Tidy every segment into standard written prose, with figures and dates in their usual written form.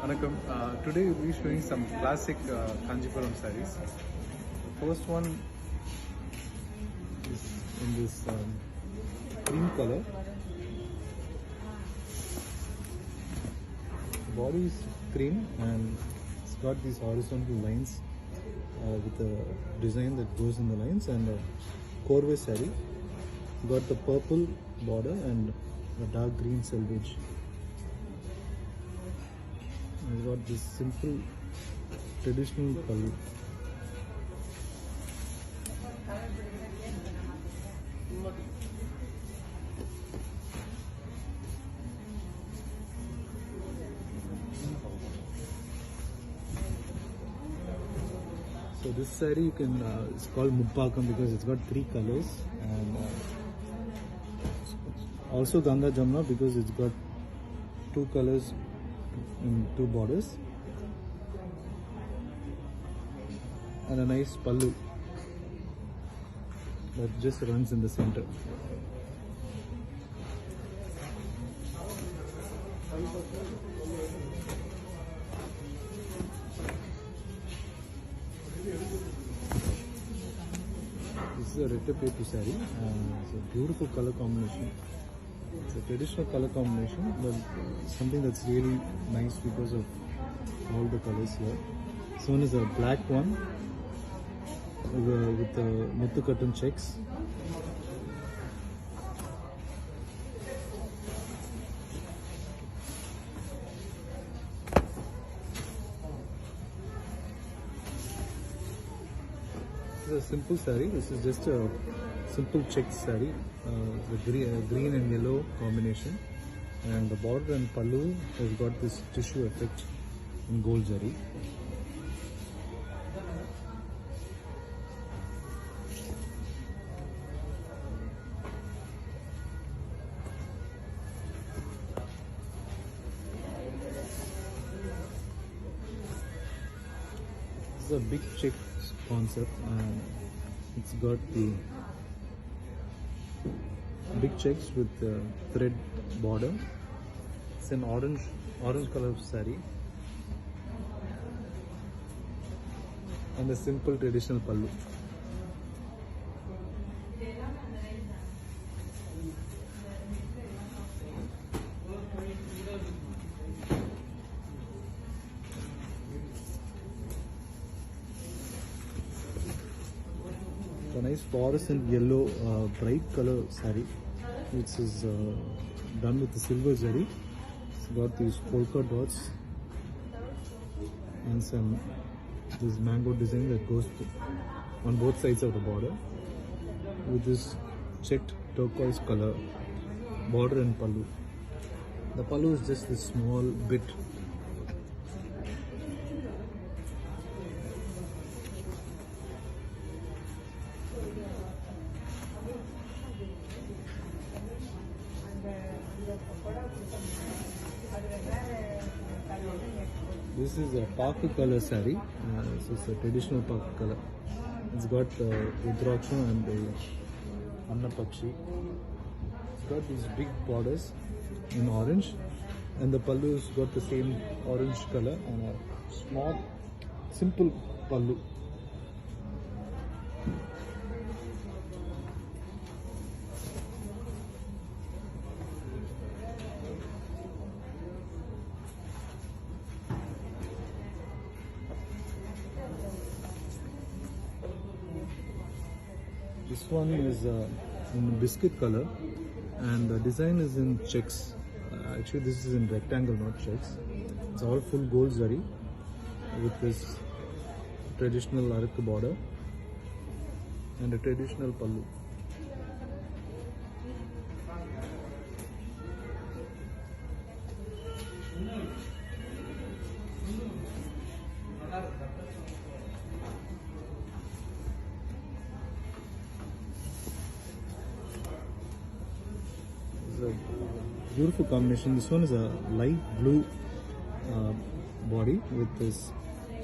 Vanakkam. Today we'll be showing some classic Kanjipuram sarees. The first one is in this cream color. The body is cream and it's got these horizontal lines with a design that goes in the lines, and a Korwe saree. Got the purple border and a dark green selvage. It's got this simple traditional pallu. So this saree you can it's called Muppakam because it's got 3 colors, and also Ganga Jamna because it's got 2 colors in 2 borders, and a nice pallu that just runs in the center. This is a Rettapetu saree. It's a beautiful color combination. It's a traditional color combination, but something that's really nice because of all the colors here. This one is a black one with the Muthu cotton checks. This is a simple saree. This is just a simple checked saree, the green and yellow combination, and the border and pallu has got this tissue effect in gold zari. This is a big check concept, and it's got the big checks with the thread border. It's an orange color saree and a simple traditional pallu. A nice fluorescent yellow bright color saree, which is done with the silver zari. It's got these polka dots and some this mango design that goes on both sides of the border, with this checked turquoise color border and pallu. The pallu is just this small bit. This is a Paku color saree. This is a traditional Paku color. It's got Rudraksha and the Annapakshi. It's got these big borders in orange, and the pallu has got the same orange color and a small, simple pallu. This one is in biscuit color, and the design is in checks. Actually, this is in rectangle, not checks. It's all full gold zari with this traditional arak border and a traditional pallu. It's a beautiful combination. This one is a light blue body with this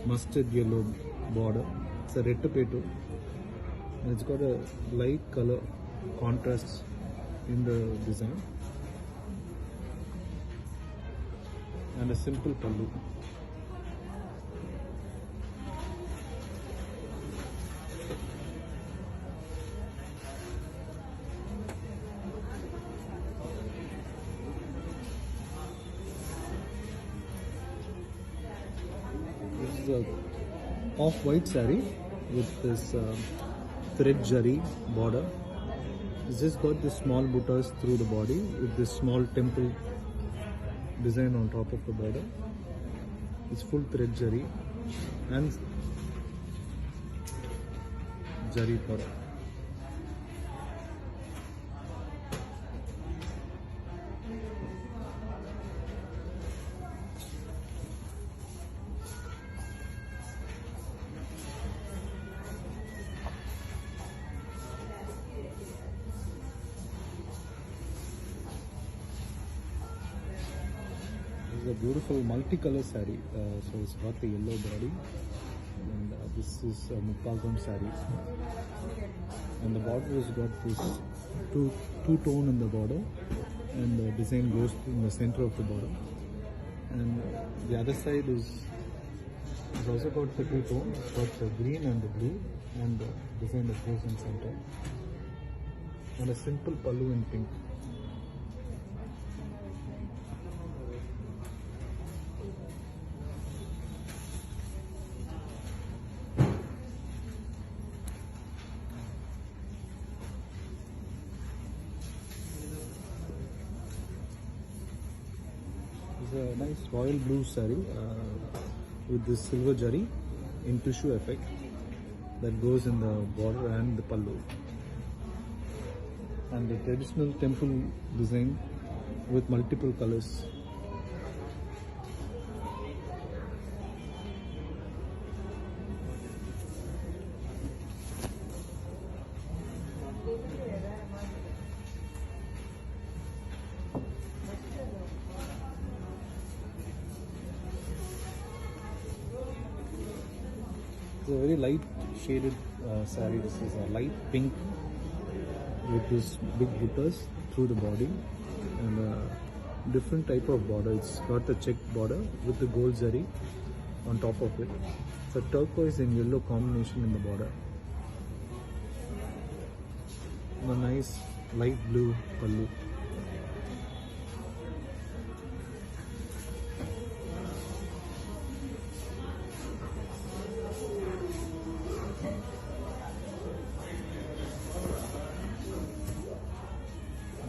mustard yellow border. It's a Rettapetu. And it's got a light color contrast in the design and a simple pallu. This is a off-white saree with this thread jari border. It's just got this small buttas through the body with this small temple design on top of the border. It's full thread jari and jari border. This is a beautiful multicolor saree. So it's got the yellow body, and this is a Muppagam saree. And the border has got this two-tone in the border, and the design goes in the center of the border. And the other side is also got the two-tone. It's got the green and the blue, and the design that goes in center. And a simple pallu in pink. A nice royal blue saree with this silver jari in tissue effect that goes in the border and the pallu, and the traditional temple design with multiple colors. It's a very light shaded saree. This is a light pink with this big buttas through the body and a different type of border. It's got the checked border with the gold zari on top of it. It's a turquoise and yellow combination in the border. And a nice light blue pallu.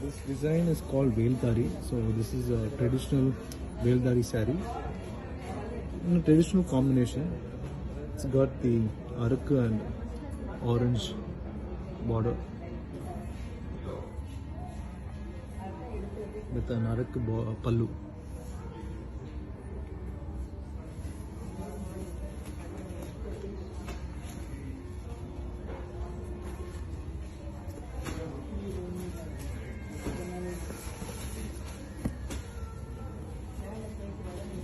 This design is called Veldari. So this is a traditional Veldari saree in a traditional combination. It's got the arakku and orange border with an arakku pallu.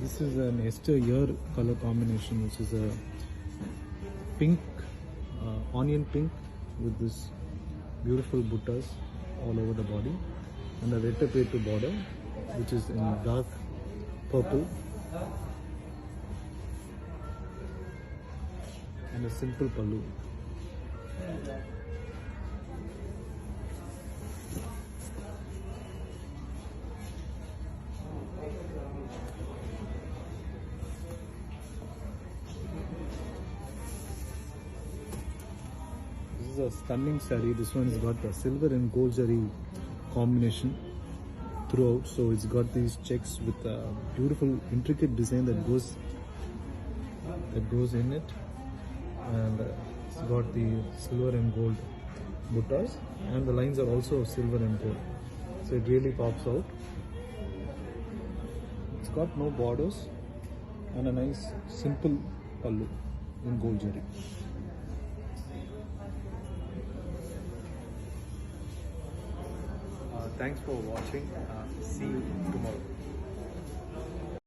This is an Esther Year color combination, which is a pink, onion pink with this beautiful buttas all over the body, and a retapetu border, which is in dark purple, and a simple pallu. This is a stunning saree. This one has got the silver and gold zari combination throughout. So it's got these checks with a beautiful intricate design that goes in it, and it's got the silver and gold buttas, and the lines are also silver and gold. So it really pops out. It's got no borders and a nice simple pallu in gold zari. Thanks for watching. See you tomorrow.